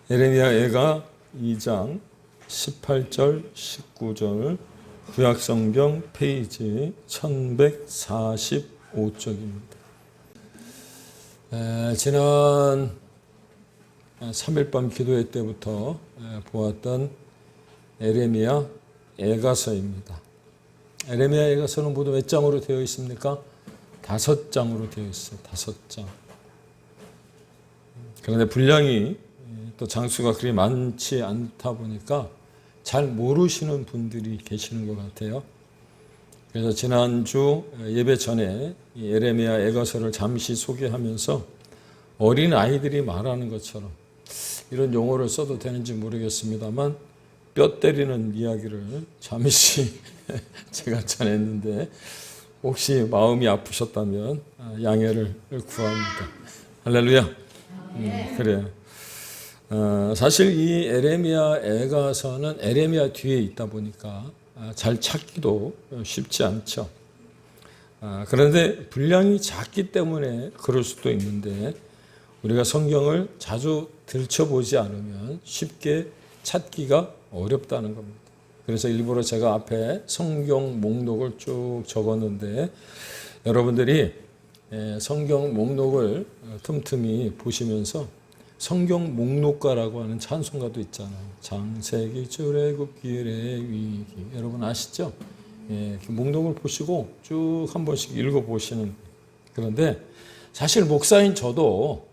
에레미야애가 2장 18절 19절 구약성경 페이지 1145쪽입니다. 지난 3일 밤 기도회 때부터 보았던 에레미야 애가서입니다. 에레미야 애가서는 모두 몇 장으로 되어 있습니까? 5장으로 되어 있어요. 5장. 그런데 분량이 또 장수가 그리 많지 않다 보니까 잘 모르시는 분들이 계시는 것 같아요. 그래서 지난주 예배 전에 이 에레미야 애가서를 잠시 소개하면서 어린 아이들이 말하는 것처럼 이런 용어를 써도 되는지 모르겠습니다만 뼈 때리는 이야기를 잠시 제가 전했는데 혹시 마음이 아프셨다면 양해를 구합니다. 할렐루야. 그래요. 사실 이 에레미야 애가서는 에레미야 뒤에 있다 보니까 잘 찾기도 쉽지 않죠. 그런데 분량이 작기 때문에 그럴 수도 있는데 우리가 성경을 자주 들춰보지 않으면 쉽게 찾기가 어렵다는 겁니다. 그래서 일부러 제가 앞에 성경 목록을 쭉 적었는데 여러분들이 성경 목록을 틈틈이 보시면서 성경 목록가라고 하는 찬송가도 있잖아요. 창세기 출애굽기의 위기. 여러분 아시죠? 목록을 보시고 쭉 한 번씩 읽어보시는. 그런데 사실 목사인 저도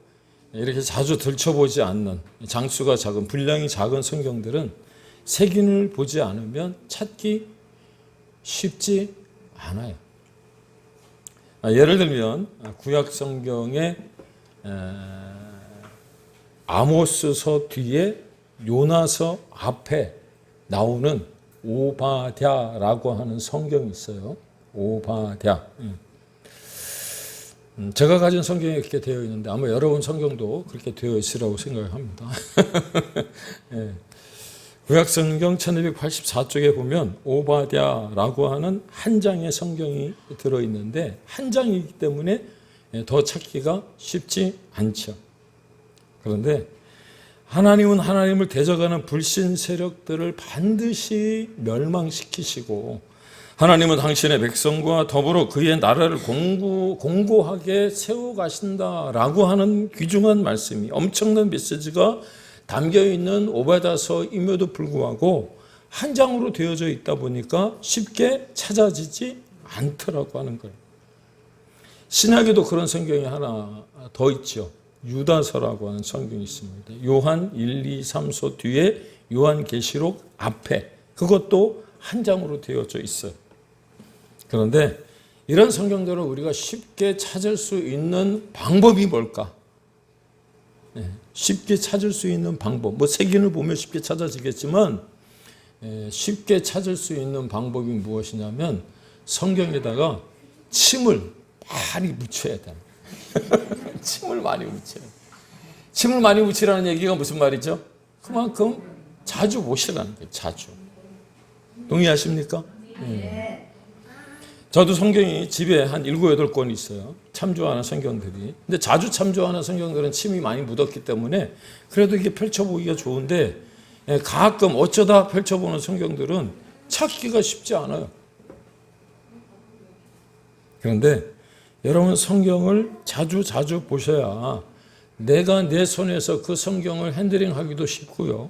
이렇게 자주 들춰보지 않는 장수가 작은 분량이 작은 성경들은 색인을 보지 않으면 찾기 쉽지 않아요. 예를 들면 구약 성경의 아모스서 뒤에 요나서 앞에 나오는 오바댜라고 하는 성경이 있어요. 오바댜. 제가 가진 성경에 그렇게 되어 있는데 아마 여러분 성경도 그렇게 되어 있으라고 생각합니다. 네. 구약성경 1284쪽에 보면 오바댜라고 하는 한 장의 성경이 들어있는데 한 장이기 때문에 더 찾기가 쉽지 않죠. 그런데 하나님은 하나님을 대적하는 불신 세력들을 반드시 멸망시키시고 하나님은 당신의 백성과 더불어 그의 나라를 공고하게 세워가신다라고 하는 귀중한 말씀이 엄청난 메시지가 담겨있는 오바댜서임에도 불구하고 한 장으로 되어져 있다 보니까 쉽게 찾아지지 않더라고 하는 거예요. 신약에도 그런 성경이 하나 더 있죠. 유다서라고 하는 성경이 있습니다. 요한 1, 2, 3서 뒤에 요한계시록 앞에 그것도 한 장으로 되어져 있어요. 그런데 이런 성경들을 우리가 쉽게 찾을 수 있는 방법이 뭘까? 쉽게 찾을 수 있는 방법, 색인을 보면 쉽게 찾아지겠지만 쉽게 찾을 수 있는 방법이 무엇이냐면 성경에다가 침을 많이 묻혀야 돼요. 침을 많이 묻혀요. 침을 많이 묻히라는 얘기가 무슨 말이죠? 그만큼 자주 보시라는 거예요. 자주. 동의하십니까? 저도 성경이 집에 한 7, 8권 있어요. 참조하는 성경들이. 근데 자주 참조하는 성경들은 침이 많이 묻었기 때문에 그래도 이게 펼쳐보기가 좋은데 가끔 어쩌다 펼쳐보는 성경들은 찾기가 쉽지 않아요. 그런데 여러분 성경을 자주 보셔야 내가 내 손에서 그 성경을 핸들링하기도 쉽고요.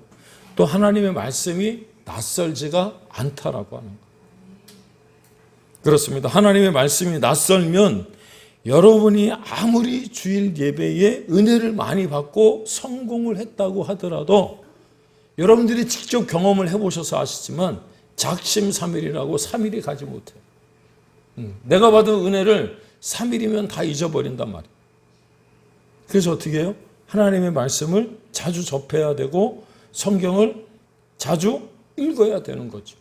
또 하나님의 말씀이 낯설지가 않다라고 하는 거예요. 그렇습니다. 하나님의 말씀이 낯설면 여러분이 아무리 주일 예배에 은혜를 많이 받고 성공을 했다고 하더라도 여러분들이 직접 경험을 해보셔서 아시지만 작심삼일이라고 3일이 가지 못해요. 내가 받은 은혜를 3일이면 다 잊어버린단 말이에요. 그래서 어떻게 해요? 하나님의 말씀을 자주 접해야 되고 성경을 자주 읽어야 되는 거죠.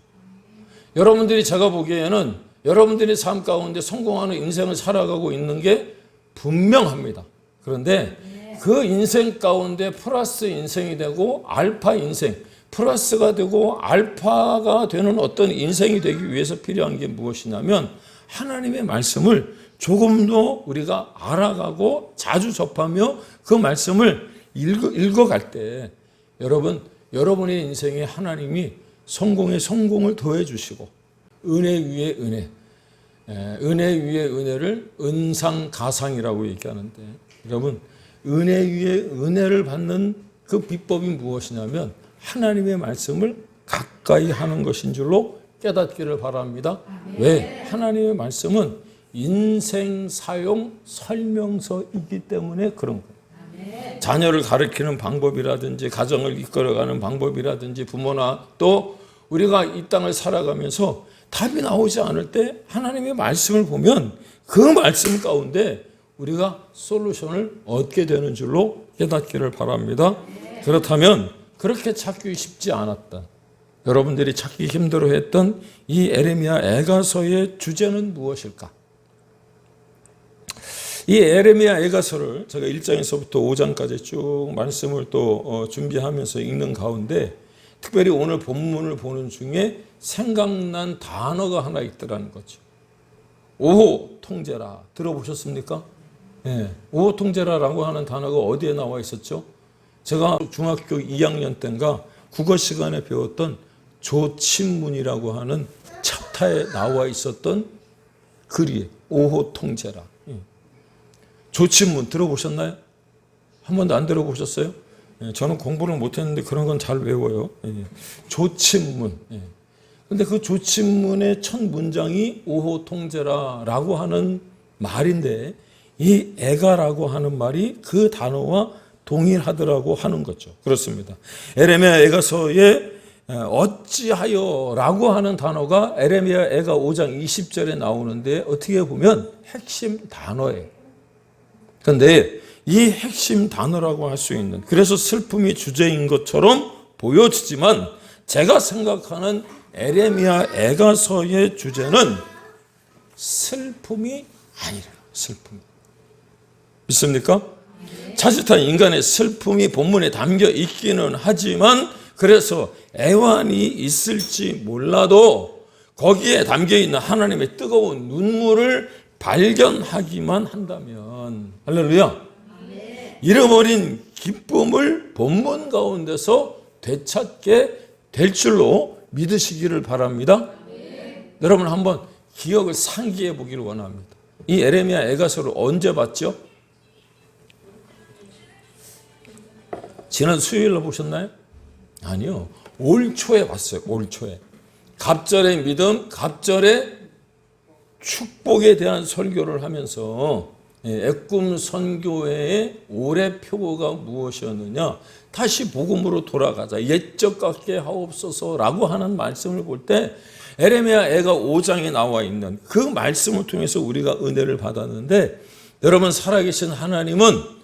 여러분들이 제가 보기에는 여러분들의 삶 가운데 성공하는 인생을 살아가고 있는 게 분명합니다. 그런데 그 인생 가운데 플러스 인생이 되고 알파 인생, 플러스가 되고 알파가 되는 어떤 인생이 되기 위해서 필요한 게 무엇이냐면 하나님의 말씀을 조금 더 우리가 알아가고 자주 접하며 그 말씀을 읽어갈 때 여러분, 여러분의 인생에 하나님이 성공에 성공을 더해 주시고 은혜 위에 은혜, 은혜 위에 은혜를 은상가상이라고 얘기하는데, 여러분, 은혜 위에 은혜를 받는 그 비법이 무엇이냐면 하나님의 말씀을 가까이 하는 것인 줄로 깨닫기를 바랍니다. 왜? 하나님의 말씀은 인생 사용 설명서이기 때문에 그런 거예요. 자녀를 가르치는 방법이라든지 가정을 이끌어가는 방법이라든지 부모나 또 우리가 이 땅을 살아가면서 답이 나오지 않을 때 하나님의 말씀을 보면 그 말씀 가운데 우리가 솔루션을 얻게 되는 줄로 깨닫기를 바랍니다. 그렇다면 그렇게 찾기 쉽지 않았다, 여러분들이 찾기 힘들어했던 이 에레미야 애가서의 주제는 무엇일까? 이 에레미야 애가서를 제가 1장에서부터 5장까지 쭉 말씀을 또 준비하면서 읽는 가운데 특별히 오늘 본문을 보는 중에 생각난 단어가 하나 있더라는 거죠. 오호 통제라. 들어보셨습니까? 네. 오호 통제라라고 하는 단어가 어디에 나와 있었죠? 제가 중학교 2학년 때인가 국어 시간에 배웠던 조친문이라고 하는 챕터에 나와 있었던 글이 오호 통제라. 조친문 들어보셨나요? 한 번도 안 들어보셨어요? 저는 공부를 못했는데 그런 건 잘 외워요. 조친문. 근데 그 조친문의 첫 문장이 오호 통제라라고 하는 말인데 이 애가라고 하는 말이 그 단어와 동일하더라고 하는 거죠. 그렇습니다. 에레미야 애가서에 어찌하여라고 하는 단어가 에레미야 애가 5장 20절에 나오는데 어떻게 보면 핵심 단어예요. 그런데 이 핵심 단어라고 할 수 있는, 그래서 슬픔이 주제인 것처럼 보여지지만 제가 생각하는 에레미야 애가서의 주제는 슬픔이 아니라 슬픔. 믿습니까? 자칫한 인간의 슬픔이 본문에 담겨 있기는 하지만 그래서 애환이 있을지 몰라도 거기에 담겨 있는 하나님의 뜨거운 눈물을 발견하기만 한다면, 할렐루야, 잃어버린 기쁨을 본문 가운데서 되찾게 될 줄로 믿으시기를 바랍니다. 여러분 한번 기억을 상기해 보기를 원합니다. 이 에레미야 애가서를 언제 봤죠? 지난 수요일로 보셨나요? 아니요. 올 초에 봤어요. 올 초에. 갑절의 믿음, 갑절의 축복에 대한 설교를 하면서 애꿈 선교회의 올해 표고가 무엇이었느냐? 다시 복음으로 돌아가자. 옛적 같게 하옵소서라고 하는 말씀을 볼 때 에레미야 애가 5장에 나와 있는 그 말씀을 통해서 우리가 은혜를 받았는데, 여러분 살아계신 하나님은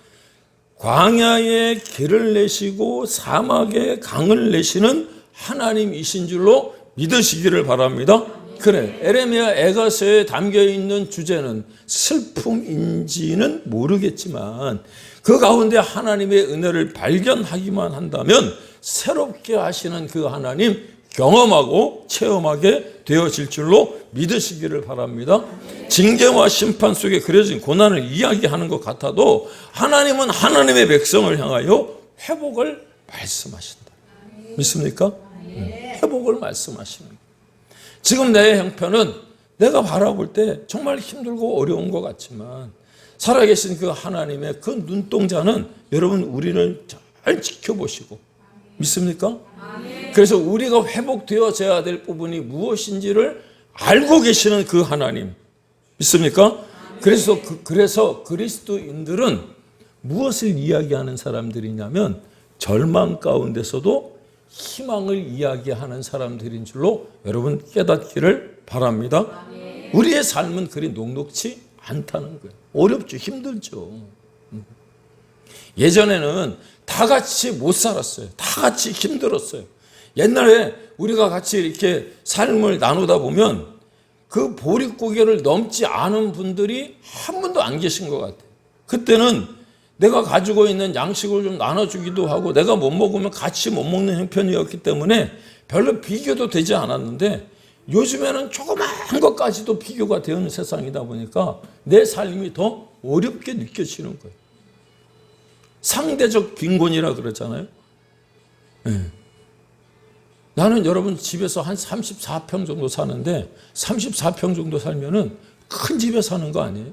광야에 길을 내시고 사막에 강을 내시는 하나님이신 줄로 믿으시기를 바랍니다. 그래, 에레미야 애가서에 담겨있는 주제는 슬픔인지는 모르겠지만 그 가운데 하나님의 은혜를 발견하기만 한다면 새롭게 하시는 그 하나님 경험하고 체험하게 되어질 줄로 믿으시기를 바랍니다. 징계와 심판 속에 그려진 고난을 이야기하는 것 같아도 하나님은 하나님의 백성을 향하여 회복을 말씀하신다. 믿습니까? 회복을 말씀하시는 거예요. 지금 내 형편은 내가 바라볼 때 정말 힘들고 어려운 것 같지만 살아계신 그 하나님의 그 눈동자는 여러분 우리를 잘 지켜보시고, 믿습니까? 그래서 우리가 회복되어져야 될 부분이 무엇인지를 알고 계시는 그 하나님, 믿습니까? 그래서 그리스도인들은 무엇을 이야기하는 사람들이냐면 절망 가운데서도 희망을 이야기하는 사람들인 줄로 여러분 깨닫기를 바랍니다. 우리의 삶은 그리 녹록지 않다는 거예요. 어렵죠. 힘들죠. 예전에는 다 같이 못 살았어요. 다 같이 힘들었어요. 옛날에 우리가 같이 이렇게 삶을 나누다 보면 그 보릿고개를 넘지 않은 분들이 한 분도 안 계신 것 같아요. 그때는 내가 가지고 있는 양식을 좀 나눠주기도 하고 내가 못 먹으면 같이 못 먹는 형편이었기 때문에 별로 비교도 되지 않았는데, 요즘에는 조그마한 것까지도 비교가 되는 세상이다 보니까 내 삶이 더 어렵게 느껴지는 거예요. 상대적 빈곤이라 그러잖아요. 네. 나는 여러분 집에서 한 34평 정도 사는데 34평 정도 살면은 큰 집에 사는 거 아니에요?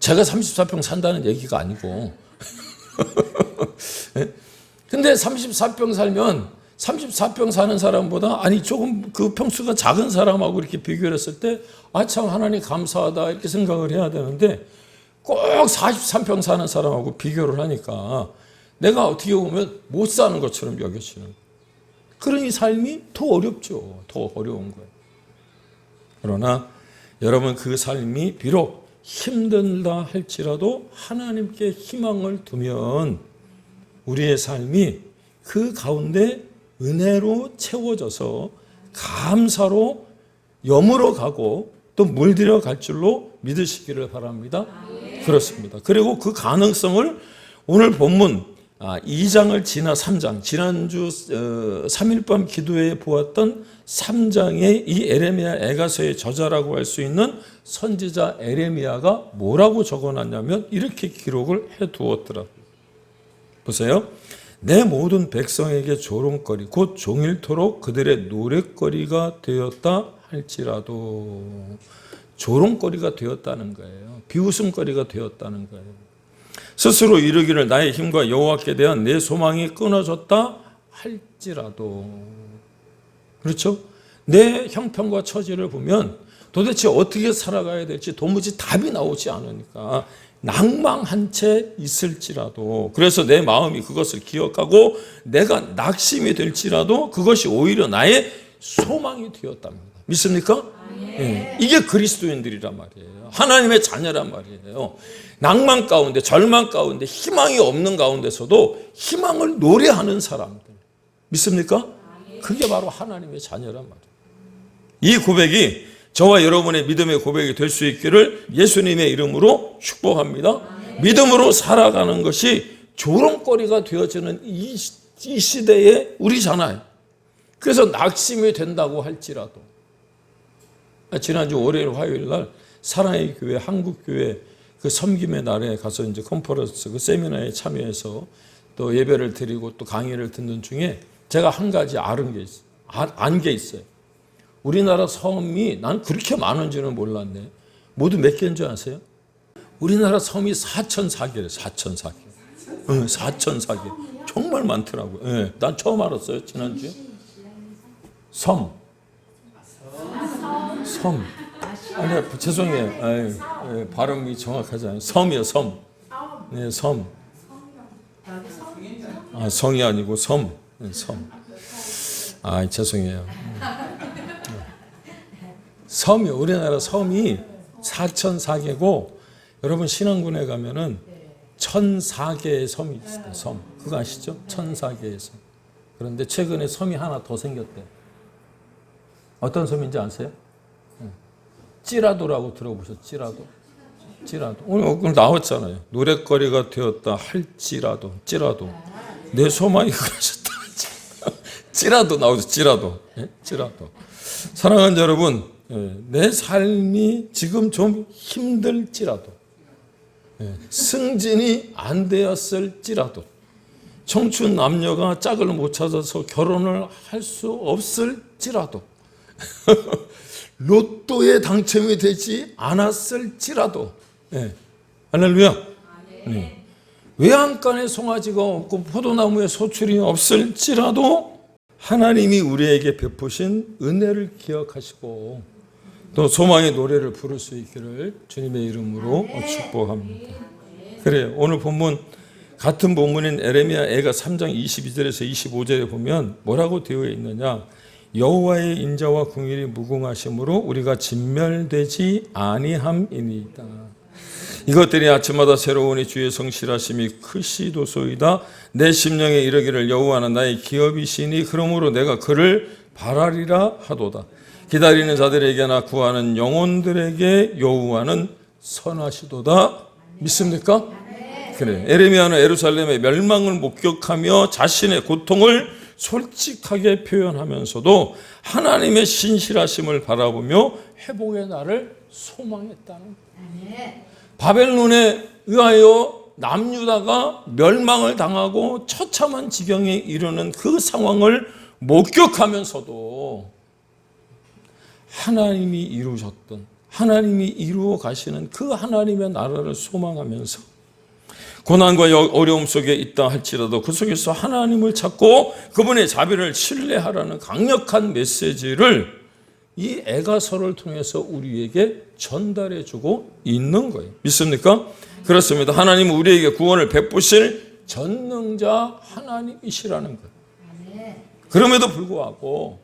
제가 34평 산다는 얘기가 아니고. 네? 근데 34평 살면 34평 사는 사람보다 조금 그 평수가 작은 사람하고 이렇게 비교를 했을 때 참 하나님 감사하다 이렇게 생각을 해야 되는데 꼭 43평 사는 사람하고 비교를 하니까 내가 어떻게 보면 못 사는 것처럼 여겨지는 거예요. 그러니 삶이 더 어렵죠. 더 어려운 거예요. 그러나 여러분 그 삶이 비록 힘들다 할지라도 하나님께 희망을 두면 우리의 삶이 그 가운데 은혜로 채워져서 감사로 여물어 가고 또 물들여 갈 줄로 믿으시기를 바랍니다. 그렇습니다. 그리고 그 가능성을 오늘 본문 2장을 지나 3장, 지난주 3일 밤 기도회에 보았던 3장의 이 에레미야 애가서의 저자라고 할 수 있는 선지자 에레미야가 뭐라고 적어놨냐면 이렇게 기록을 해두었더라고요. 보세요. 내 모든 백성에게 조롱거리 곧 종일토록 그들의 노랫거리가 되었다 할지라도 조롱거리가 되었다는 거예요. 비웃음거리가 되었다는 거예요. 스스로 이르기를 나의 힘과 여호와께 대한 내 소망이 끊어졌다 할지라도. 그렇죠? 내 형편과 처지를 보면 도대체 어떻게 살아가야 될지 도무지 답이 나오지 않으니까 낭망한 채 있을지라도, 그래서 내 마음이 그것을 기억하고 내가 낙심이 될지라도 그것이 오히려 나의 소망이 되었답니다. 믿습니까? 네. 이게 그리스도인들이란 말이에요. 하나님의 자녀란 말이에요. 낭만 가운데, 절망 가운데, 희망이 없는 가운데서도 희망을 노래하는 사람들. 믿습니까? 그게 바로 하나님의 자녀란 말이에요. 이 고백이 저와 여러분의 믿음의 고백이 될 수 있기를 예수님의 이름으로 축복합니다. 믿음으로 살아가는 것이 조롱거리가 되어지는 이 시대에 우리잖아요. 그래서 낙심이 된다고 할지라도. 지난주 월요일 화요일 날 사랑의 교회 한국교회 그 섬김의 날에 가서 이제 컨퍼런스 그 세미나에 참여해서 또 예배를 드리고 또 강의를 듣는 중에 제가 한 가지 안 게 있어요. 우리나라 섬이 난 그렇게 많은지는 몰랐네. 모두 몇 개인 줄 아세요? 우리나라 섬이 4,004개래요. 4,004개. 4,004개. 정말 많더라고요. 네, 난 처음 알았어요. 지난주에. 섬. 아니, 죄송해요. 발음이 정확하지 않아요. 섬이요, 섬. 네, 섬. 성이 아니고 섬. 네, 섬. 죄송해요. 섬이, 우리나라 섬이 4,004개고, 여러분 신안군에 가면은 1,004개의 섬이 있어요. 섬. 그거 아시죠? 1,004개의 섬. 그런데 최근에 섬이 하나 더 생겼대요. 어떤 섬인지 아세요? 찌라도라고 들어보셨죠? 찌라도. 오늘 나왔잖아요. 노랫거리가 되었다 할지라도. 찌라도. 내 소망이 그러셨다. 찌라도 나오죠. 찌라도. 찌라도. 사랑하는 여러분, 내 삶이 지금 좀 힘들지라도, 승진이 안 되었을지라도, 청춘 남녀가 짝을 못 찾아서 결혼을 할 수 없을지라도, 로또에 당첨이 되지 않았을지라도, 할렐루야. 외양간에 송아지가 없고 포도나무에 소출이 없을지라도 하나님이 우리에게 베푸신 은혜를 기억하시고 또 소망의 노래를 부를 수 있기를 주님의 이름으로 축복합니다. 그래요. 오늘 본문 같은 본문인 에레미야 애가 3장 22절에서 25절에 보면 뭐라고 되어 있느냐? 여호와의 인자와 궁일이 무궁하심으로 우리가 진멸되지 아니함이니이다. 이것들이 아침마다 새로우니 주의 성실하심이 크시도소이다. 내 심령에 이르기를 여호와는 나의 기업이시니 그러므로 내가 그를 바라리라 하도다. 기다리는 자들에게나 구하는 영혼들에게 여호와는 선하시도다. 믿습니까? 그래. 에레미야는 예루살렘의 멸망을 목격하며 자신의 고통을 솔직하게 표현하면서도 하나님의 신실하심을 바라보며 회복의 날을 소망했다는 거예요. 바벨론에 의하여 남유다가 멸망을 당하고 처참한 지경에 이르는 그 상황을 목격하면서도 하나님이 이루셨던, 하나님이 이루어 가시는 그 하나님의 나라를 소망하면서 고난과 어려움 속에 있다 할지라도 그 속에서 하나님을 찾고 그분의 자비를 신뢰하라는 강력한 메시지를 이 애가서를 통해서 우리에게 전달해주고 있는 거예요. 믿습니까? 그렇습니다. 하나님은 우리에게 구원을 베푸실 전능자 하나님이시라는 거예요. 그럼에도 불구하고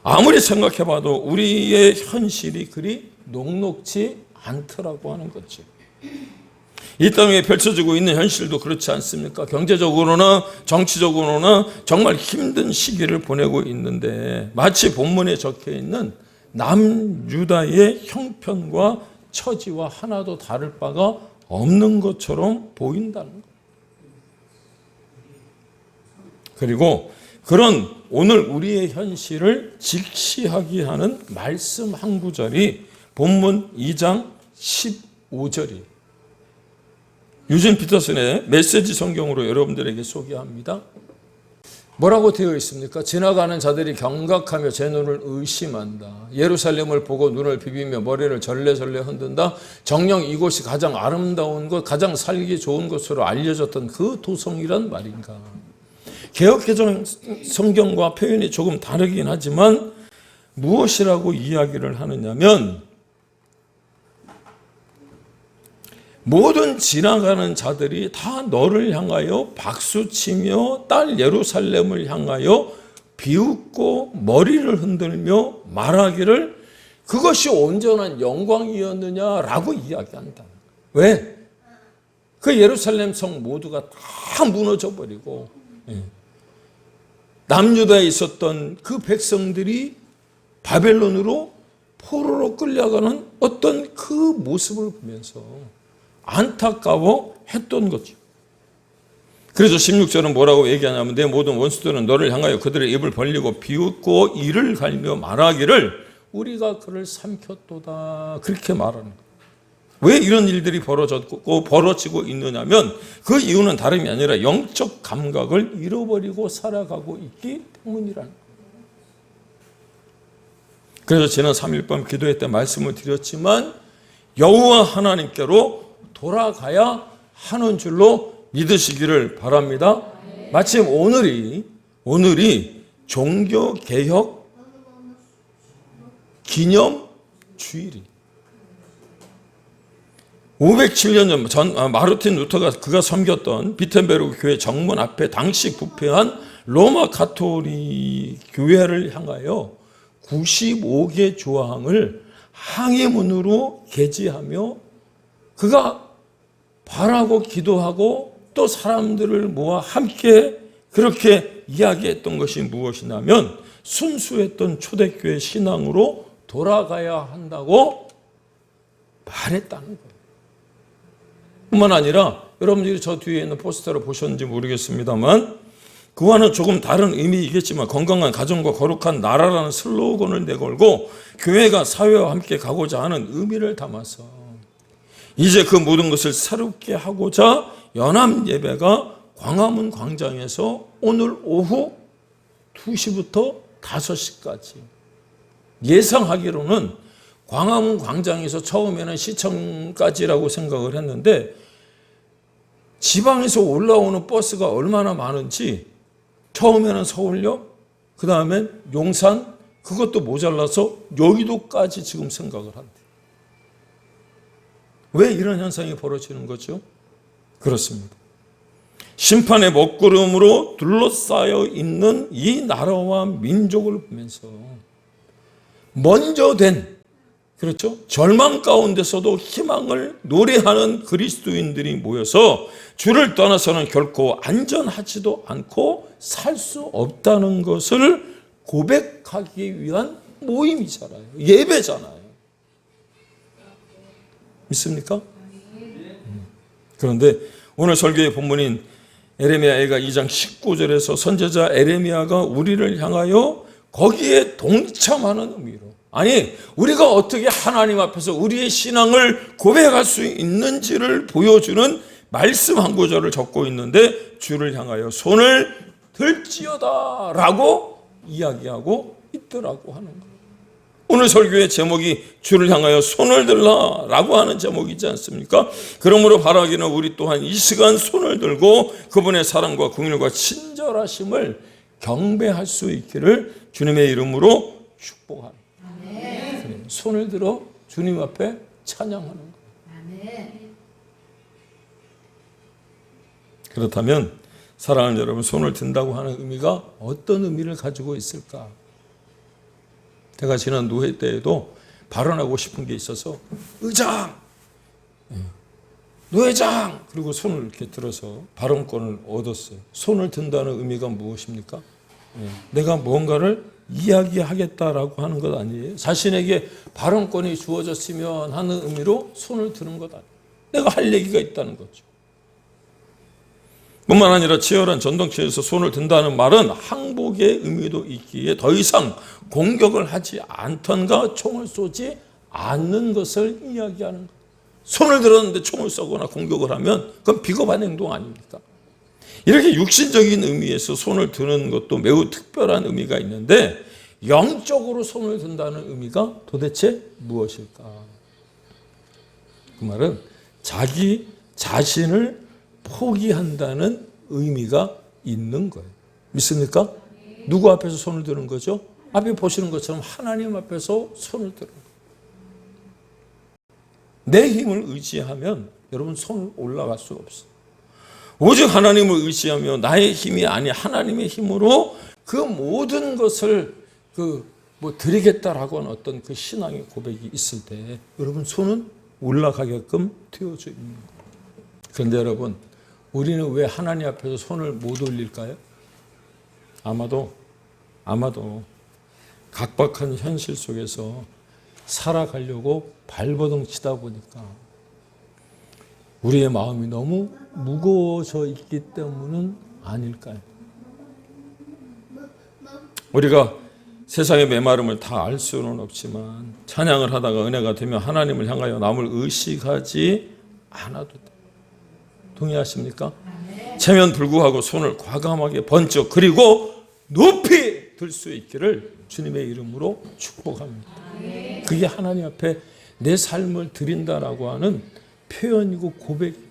아무리 생각해봐도 우리의 현실이 그리 녹록지 않더라고 하는 거죠. 이 땅에 펼쳐지고 있는 현실도 그렇지 않습니까? 경제적으로나 정치적으로나 정말 힘든 시기를 보내고 있는데 마치 본문에 적혀있는 남유다의 형편과 처지와 하나도 다를 바가 없는 것처럼 보인다는 거예요. 그리고 그런 오늘 우리의 현실을 직시하게 하는 말씀 한 구절이 본문 2장 15절이에요. 유진 피터슨의 메시지 성경으로 여러분들에게 소개합니다. 뭐라고 되어 있습니까? 지나가는 자들이 경각하며 제 눈을 의심한다. 예루살렘을 보고 눈을 비비며 머리를 절레절레 흔든다. 정녕 이곳이 가장 아름다운 것, 가장 살기 좋은 곳으로 알려졌던 그 도성이란 말인가. 개역개정 성경과 표현이 조금 다르긴 하지만 무엇이라고 이야기를 하느냐면 모든 지나가는 자들이 다 너를 향하여 박수치며 딸 예루살렘을 향하여 비웃고 머리를 흔들며 말하기를 그것이 온전한 영광이었느냐라고 이야기한다. 왜? 그 예루살렘 성 모두가 다 무너져 버리고 남유다에 있었던 그 백성들이 바벨론으로 포로로 끌려가는 어떤 그 모습을 보면서 안타까워 했던 거죠. 그래서 16절은 뭐라고 얘기하냐면 내 모든 원수들은 너를 향하여 그들의 입을 벌리고 비웃고 이를 갈며 말하기를 우리가 그를 삼켰도다. 그렇게 말하는 거예요. 왜 이런 일들이 벌어지고 있느냐면 그 이유는 다름이 아니라 영적 감각을 잃어버리고 살아가고 있기 때문이라는 거예요. 그래서 지난 3일 밤 기도회 때 말씀을 드렸지만 여호와 하나님께로 돌아가야 하는 줄로 믿으시기를 바랍니다. 마침 오늘이 종교개혁 기념 주일이 507년 전 마르틴 루터가 그가 섬겼던 비텐베르크 교회 정문 앞에 당시 부패한 로마 가톨릭 교회를 향하여 95개 조항을 항해문으로 게재하며 그가 바라고 기도하고 또 사람들을 모아 함께 그렇게 이야기했던 것이 무엇이냐면 순수했던 초대교회 신앙으로 돌아가야 한다고 말했다는 거예요. 뿐만 아니라 여러분들이 저 뒤에 있는 포스터를 보셨는지 모르겠습니다만 그와는 조금 다른 의미이겠지만 건강한 가정과 거룩한 나라라는 슬로건을 내걸고 교회가 사회와 함께 가고자 하는 의미를 담아서 이제 그 모든 것을 새롭게 하고자 연합 예배가 광화문 광장에서 오늘 오후 2시부터 5시까지 예상하기로는 광화문 광장에서 처음에는 시청까지라고 생각을 했는데 지방에서 올라오는 버스가 얼마나 많은지 처음에는 서울역, 그 다음에 용산, 그것도 모자라서 여의도까지 지금 생각을 한대. 왜 이런 현상이 벌어지는 거죠? 그렇습니다. 심판의 먹구름으로 둘러싸여 있는 이 나라와 민족을 보면서 먼저 된, 그렇죠? 절망 가운데서도 희망을 노래하는 그리스도인들이 모여서 주를 떠나서는 결코 안전하지도 않고 살 수 없다는 것을 고백하기 위한 모임이잖아요. 예배잖아요. 믿습니까? 그런데 오늘 설교의 본문인 에레미야가 2장 19절에서 선지자 에레미야가 우리를 향하여 거기에 동참하는 의미로, 아니 우리가 어떻게 하나님 앞에서 우리의 신앙을 고백할 수 있는지를 보여주는 말씀 한 구절을 적고 있는데 주를 향하여 손을 들지어다 라고 이야기하고 있더라고 하는 거예요. 오늘 설교의 제목이 주를 향하여 손을 들라 라고 하는 제목이지 않습니까? 그러므로 바라기는 우리 또한 이 시간 손을 들고 그분의 사랑과 긍휼과 친절하심을 경배할 수 있기를 주님의 이름으로 축복합니다. 아멘. 손을 들어 주님 앞에 찬양하는 거예요. 아멘. 그렇다면 사랑하는 여러분, 손을 든다고 하는 의미가 어떤 의미를 가지고 있을까? 제가 지난 노회 때에도 발언하고 싶은 게 있어서 의장, 노회장 그리고 손을 이렇게 들어서 발언권을 얻었어요. 손을 든다는 의미가 무엇입니까? 내가 뭔가를 이야기하겠다라고 하는 것 아니에요. 자신에게 발언권이 주어졌으면 하는 의미로 손을 드는 것 아니에요. 내가 할 얘기가 있다는 거죠. 뿐만 아니라 치열한 전동체에서 손을 든다는 말은 항복의 의미도 있기에 더 이상 공격을 하지 않던가 총을 쏘지 않는 것을 이야기하는 것. 손을 들었는데 총을 쏘거나 공격을 하면 그건 비겁한 행동 아닙니까? 이렇게 육신적인 의미에서 손을 드는 것도 매우 특별한 의미가 있는데 영적으로 손을 든다는 의미가 도대체 무엇일까? 그 말은 자기 자신을 포기한다는 의미가 있는 거예요. 믿습니까? 누구 앞에서 손을 드는 거죠? 앞에 보시는 것처럼 하나님 앞에서 손을 드는 거예요. 내 힘을 의지하면 여러분 손 올라갈 수 없어요. 오직 하나님을 의지하며 나의 힘이 아닌 하나님의 힘으로 그 모든 것을 드리겠다라고 하는 어떤 그 신앙의 고백이 있을 때 여러분 손은 올라가게끔 되어져 있는 거예요. 그런데 여러분, 우리는 왜 하나님 앞에서 손을 못 올릴까요? 아마도 각박한 현실 속에서 살아가려고 발버둥 치다 보니까 우리의 마음이 너무 무거워져 있기 때문은 아닐까요? 우리가 세상의 메마름을 다 알 수는 없지만 찬양을 하다가 은혜가 되면 하나님을 향하여 남을 의식하지 않아도 돼요. 동의하십니까? 체면 불구하고 손을 과감하게 번쩍 그리고 높이 들 수 있기를 주님의 이름으로 축복합니다. 그게 하나님 앞에 내 삶을 드린다라고 하는 표현이고 고백이에요.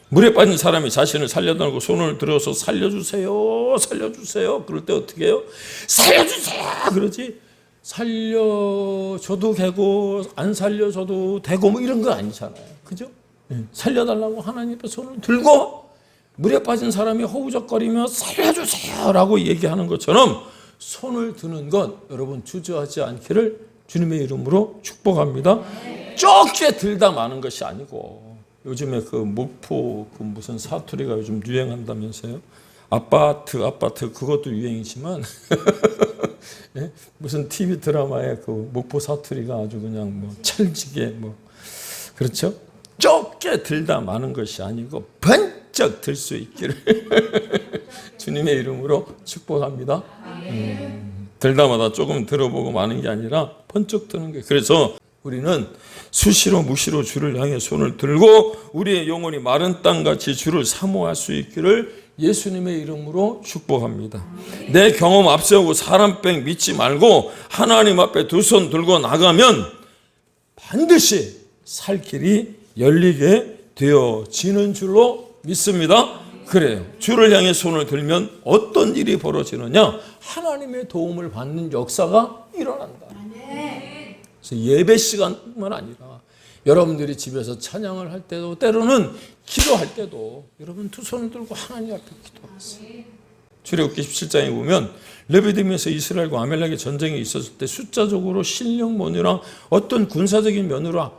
물에 빠진 사람이 자신을 살려달라고 손을 들어서 살려주세요, 살려주세요. 그럴 때 어떻게 해요? 살려주세요! 그러지 살려줘도 되고 안 살려줘도 되고 뭐 이런 거 아니잖아요. 그죠? 살려달라고 하나님 앞에 손을 들고 물에 빠진 사람이 허우적거리며 살려주세요 라고 얘기하는 것처럼 손을 드는 건 여러분 주저하지 않기를 주님의 이름으로 축복합니다. 좁게 들다 마는 것이 아니고 요즘에 그 목포 그 무슨 사투리가 요즘 유행한다면서요. 아파트 그것도 유행이지만 무슨 TV 드라마에 그 목포 사투리가 아주 그냥 뭐 찰지게 뭐 그렇죠? 좁게 들다 마는 것이 아니고 번쩍 들 수 있기를 주님의 이름으로 축복합니다. 들다마다 조금 들어보고 마는 게 아니라 번쩍 드는 거예요. 그래서 우리는 수시로 무시로 주를 향해 손을 들고 우리의 영혼이 마른 땅같이 주를 사모할 수 있기를 예수님의 이름으로 축복합니다. 내 경험 앞세우고 사람 뺑 믿지 말고 하나님 앞에 두 손 들고 나가면 반드시 살 길이 열리게 되어지는 줄로 믿습니다. 그래요. 주를 향해 손을 들면 어떤 일이 벌어지느냐? 하나님의 도움을 받는 역사가 일어난다. 그래서 예배 시간뿐만 아니라 여러분들이 집에서 찬양을 할 때도 때로는 기도할 때도 여러분 두 손을 들고 하나님 앞에 기도하세요. 출애굽기 17장에 보면 르비딤에서 이스라엘과 아말렉의 전쟁이 있었을 때 숫자적으로 실력면이나 어떤 군사적인 면으로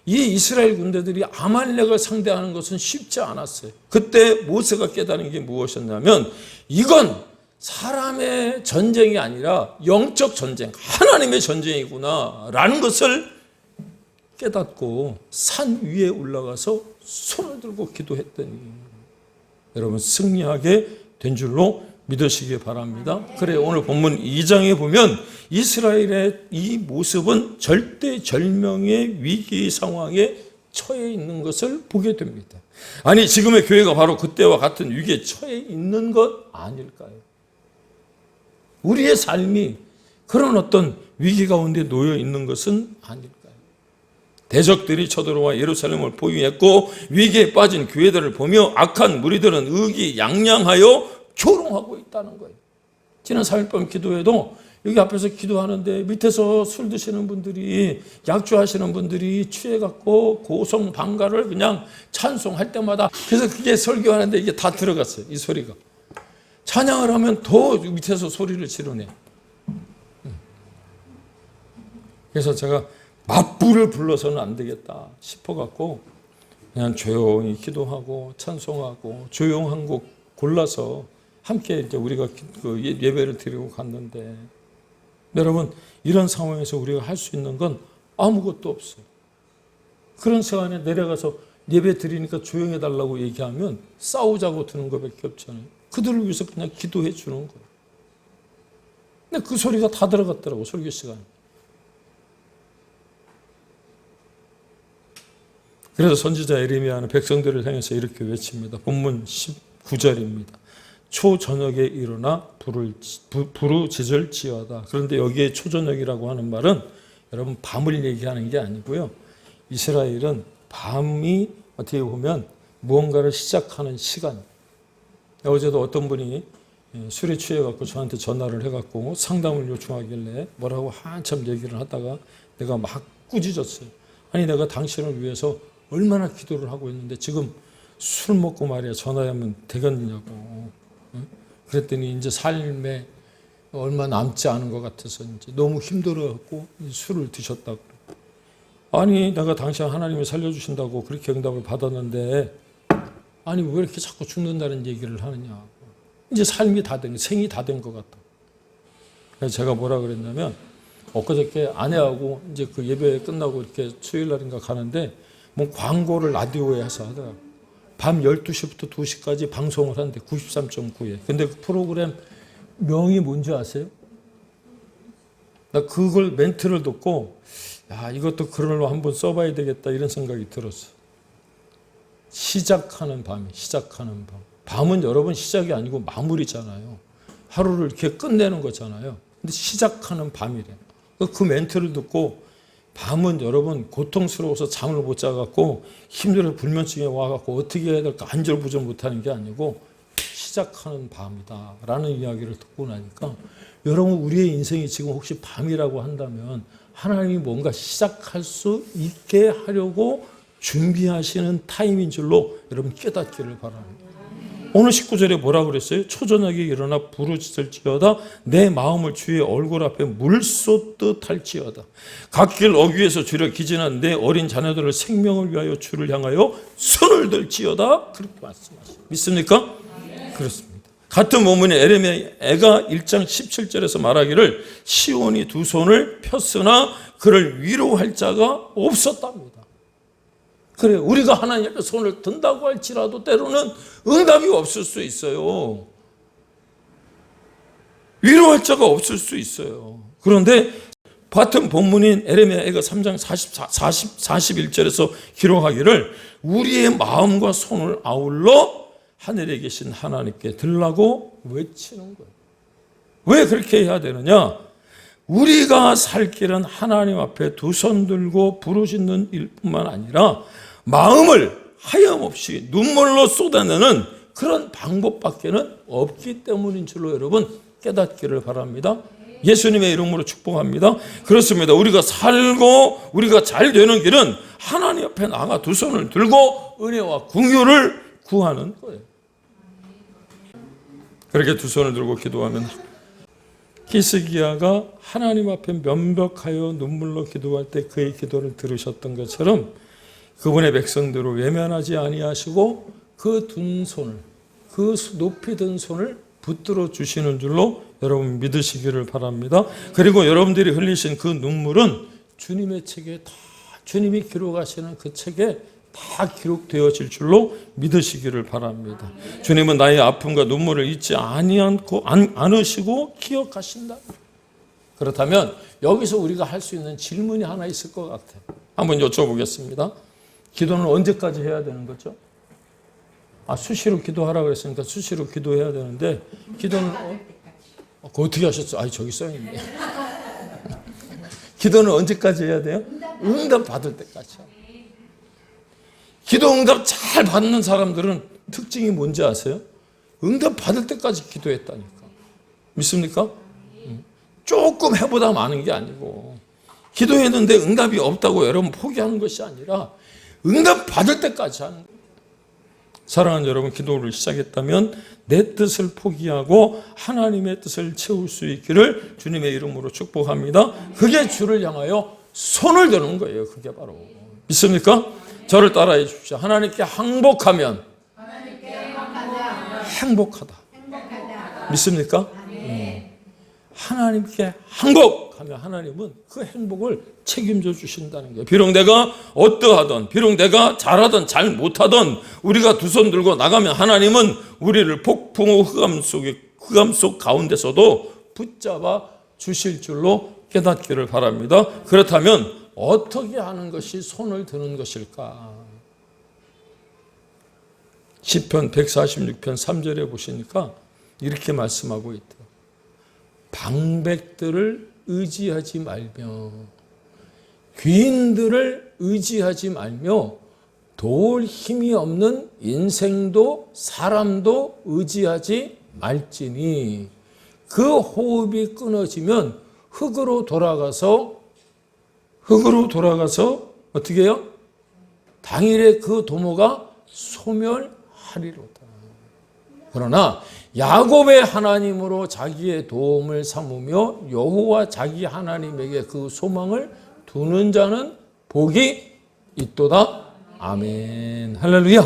이 이스라엘 군대들이 아말렉을 상대하는 것은 쉽지 않았어요. 그때 모세가 깨달은 게 무엇이었냐면 이건 사람의 전쟁이 아니라 영적 전쟁, 하나님의 전쟁이구나 라는 것을 깨닫고 산 위에 올라가서 손을 들고 기도했더니 여러분 승리하게 된 줄로 믿으시기 바랍니다. 그래 오늘 본문 2장에 보면 이스라엘의 이 모습은 절대절명의 위기 상황에 처해 있는 것을 보게 됩니다. 아니 지금의 교회가 바로 그때와 같은 위기에 처해 있는 것 아닐까요? 우리의 삶이 그런 어떤 위기 가운데 놓여 있는 것은 아닐까요? 대적들이 쳐들어와 예루살렘을 포위했고 위기에 빠진 교회들을 보며 악한 무리들은 의기양양하여 조롱하고 있다는 거예요. 지난 3일 밤 기도회도 여기 앞에서 기도하는데 밑에서 술 드시는 분들이, 약주하시는 분들이 취해갖고 고성방가를 그냥 찬송할 때마다, 그래서 그게 설교하는데 이게 다 들어갔어요. 이 소리가. 찬양을 하면 더 밑에서 소리를 지르네. 그래서 제가 맞불을 불러서는 안 되겠다 싶어갖고 그냥 조용히 기도하고 찬송하고 조용한 곡 골라서 함께 이제 우리가 그 예배를 드리고 갔는데, 여러분 이런 상황에서 우리가 할 수 있는 건 아무것도 없어요. 그런 시간에 내려가서 예배 드리니까 조용해 달라고 얘기하면 싸우자고 드는 것밖에 없잖아요. 그들을 위해서 그냥 기도해 주는 거예요. 근데 그 소리가 다 들어갔더라고, 설교 시간에. 그래서 선지자 예레미야는 백성들을 향해서 이렇게 외칩니다. 본문 19절입니다. 초저녁에 일어나 부르짖을지어다. 그런데 여기에 초저녁이라고 하는 말은 여러분 밤을 얘기하는 게 아니고요. 이스라엘은 밤이 어떻게 보면 무언가를 시작하는 시간. 어제도 어떤 분이 술에 취해갖고 저한테 전화를 해갖고 상담을 요청하길래 뭐라고 한참 얘기를 하다가 내가 막 꾸짖었어요. 아니 내가 당신을 위해서 얼마나 기도를 하고 있는데 지금 술 먹고 말이야 전화하면 되겠느냐고. 그랬더니 이제 삶에 얼마 남지 않은 것 같아서 이제 너무 힘들어갖고 술을 드셨다고. 아니 내가 당신 하나님이 살려주신다고 그렇게 응답을 받았는데 아니 왜 이렇게 자꾸 죽는다는 얘기를 하느냐. 이제 삶이 다 된, 생이 다 된 것 같다. 그래서 제가 뭐라 그랬냐면 엊그저께 아내하고 이제 그 예배 끝나고 이렇게 수요일날인가 가는데 뭐 광고를 라디오에 해서 하더라고요. 밤 12시부터 2시까지 방송을 하는데 93.9에. 근데 그 프로그램 명이 뭔지 아세요? 나 그걸 멘트를 듣고 야 이것도 글로 한번 써봐야 되겠다 이런 생각이 들었어. 시작하는 밤이 시작하는 밤. 밤은 여러분 시작이 아니고 마무리잖아요. 하루를 이렇게 끝내는 거잖아요. 근데 시작하는 밤이래. 그 멘트를 듣고 밤은 여러분 고통스러워서 잠을 못 자갖고 힘들어 불면증에 와갖고 어떻게 해야 될까 안절부절 못하는 게 아니고 시작하는 밤이다 라는 이야기를 듣고 나니까 여러분 우리의 인생이 지금 혹시 밤이라고 한다면 하나님이 뭔가 시작할 수 있게 하려고 준비하시는 타임인 줄로 여러분 깨닫기를 바랍니다. 오늘 19절에 뭐라고 그랬어요? 초저녁에 일어나 부르짖을지어다 내 마음을 주의 얼굴 앞에 물 쏟듯 할지어다. 갓길 어귀에서 주려 기진한 내 어린 자녀들을 생명을 위하여 주를 향하여 손을 들지어다. 그렇게 말씀하시죠. 믿습니까? 네. 그렇습니다. 같은 본문에 에레미야가 1장 17절에서 말하기를 시온이 두 손을 폈으나 그를 위로할 자가 없었답니다. 그래 우리가 하나님 앞에 손을 든다고 할지라도 때로는 응답이 없을 수 있어요. 위로할 자가 없을 수 있어요. 그런데 같은 본문인 에레미야가 3장 41절에서 기록하기를 우리의 마음과 손을 아울러 하늘에 계신 하나님께 들라고 외치는 거예요. 왜 그렇게 해야 되느냐? 우리가 살 길은 하나님 앞에 두 손 들고 부르짖는 일뿐만 아니라 마음을 하염없이 눈물로 쏟아내는 그런 방법밖에는 없기 때문인 줄로 여러분 깨닫기를 바랍니다. 예수님의 이름으로 축복합니다. 그렇습니다. 우리가 살고 우리가 잘 되는 길은 하나님 앞에 나가 두 손을 들고 은혜와 긍휼을 구하는 거예요. 그렇게 두 손을 들고 기도하면 히스기야가 하나님 앞에 면벽하여 눈물로 기도할 때 그의 기도를 들으셨던 것처럼 그분의 백성들을 외면하지 아니하시고 그 든 손을, 그 높이 든 손을 붙들어 주시는 줄로 여러분 믿으시기를 바랍니다. 그리고 여러분들이 흘리신 그 눈물은 주님의 책에 다, 주님이 기록하시는 그 책에 다 기록되어질 줄로 믿으시기를 바랍니다. 주님은 나의 아픔과 눈물을 잊지 않으시고 기억하신다. 그렇다면 여기서 우리가 할 수 있는 질문이 하나 있을 것 같아요. 한번 여쭤보겠습니다. 기도는 언제까지 해야 되는 거죠? 수시로 기도하라 그랬으니까 수시로 기도해야 되는데, 기도는 그거 어떻게 하셨어? 저기 써있네. 기도는 언제까지 해야 돼요? 응답 받을 때까지. 기도 응답 잘 받는 사람들은 특징이 뭔지 아세요? 응답 받을 때까지 기도했다니까. 믿습니까? 조금 해보다 마는 게 아니고, 기도했는데 응답이 없다고 여러분 포기하는 것이 아니라 응답 받을 때까지 하는 거예요. 사랑하는 여러분, 기도를 시작했다면 내 뜻을 포기하고 하나님의 뜻을 채울 수 있기를 주님의 이름으로 축복합니다. 그게 주를 향하여 손을 드는 거예요. 그게 바로. 믿습니까? 저를 따라해 주십시오. 하나님께 항복하면 행복하다. 믿습니까? 하나님께 항복하면 하나님은 그 행복을 책임져 주신다는 거예요. 비록 내가 어떠하든, 비록 내가 잘하든 잘 못하든 우리가 두 손 들고 나가면 하나님은 우리를 폭풍 흑암 속 가운데서도 붙잡아 주실 줄로 깨닫기를 바랍니다. 그렇다면 어떻게 하는 것이 손을 드는 것일까? 시편 146편 3절에 보시니까 이렇게 말씀하고 있대요. 방백들을 의지하지 말며, 귀인들을 의지하지 말며, 도울 힘이 없는 인생도 사람도 의지하지 말지니 그 호흡이 끊어지면 흙으로 돌아가서 어떻게 해요? 당일에 그 도모가 소멸하리로다. 그러나 야곱의 하나님으로 자기의 도움을 삼으며 여호와 자기 하나님에게 그 소망을 두는 자는 복이 있도다. 아멘. 할렐루야.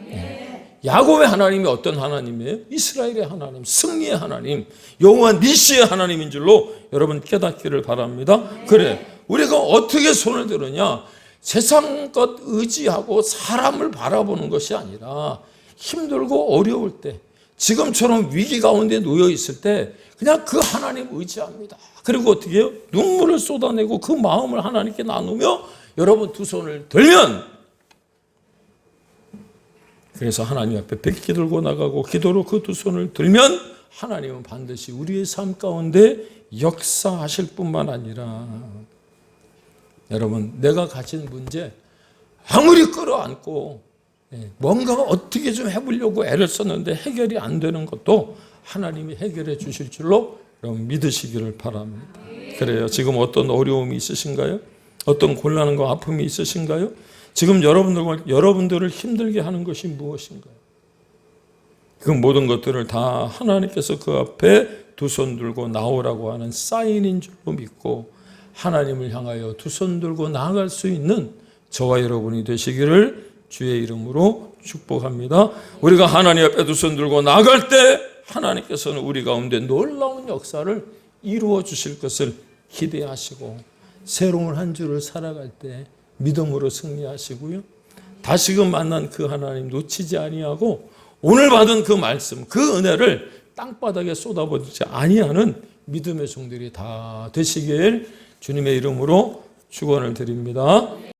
네. 야곱의 하나님이 어떤 하나님이에요? 이스라엘의 하나님, 승리의 하나님, 여호와 니시의 하나님인 줄로 여러분 깨닫기를 바랍니다. 그래, 우리가 어떻게 손을 들으냐? 세상 것 의지하고 사람을 바라보는 것이 아니라 힘들고 어려울 때, 지금처럼 위기 가운데 놓여 있을 때 그냥 그 하나님 의지합니다. 그리고 어떻게 해요? 눈물을 쏟아내고 그 마음을 하나님께 나누며 여러분 두 손을 들면, 그래서 하나님 앞에 백기 들고 나가고 기도로 그 두 손을 들면 하나님은 반드시 우리의 삶 가운데 역사하실 뿐만 아니라, 여러분 내가 가진 문제 아무리 끌어안고 뭔가 어떻게 좀 해보려고 애를 썼는데 해결이 안 되는 것도 하나님이 해결해 주실 줄로 여러분 믿으시기를 바랍니다. 그래요. 지금 어떤 어려움이 있으신가요? 어떤 곤란함과 아픔이 있으신가요? 지금 여러분들을 힘들게 하는 것이 무엇인가요? 그 모든 것들을 다 하나님께서 그 앞에 두 손 들고 나오라고 하는 사인인 줄로 믿고 하나님을 향하여 두 손 들고 나아갈 수 있는 저와 여러분이 되시기를 주의 이름으로 축복합니다. 우리가 하나님 앞에 두 손 들고 나아갈 때 하나님께서는 우리 가운데 놀라운 역사를 이루어 주실 것을 기대하시고, 새로운 한 주를 살아갈 때 믿음으로 승리하시고요, 다시금 만난 그 하나님 놓치지 아니하고 오늘 받은 그 말씀, 그 은혜를 땅바닥에 쏟아버리지 아니하는 믿음의 종들이 다 되시길 주님의 이름으로 축원을 드립니다.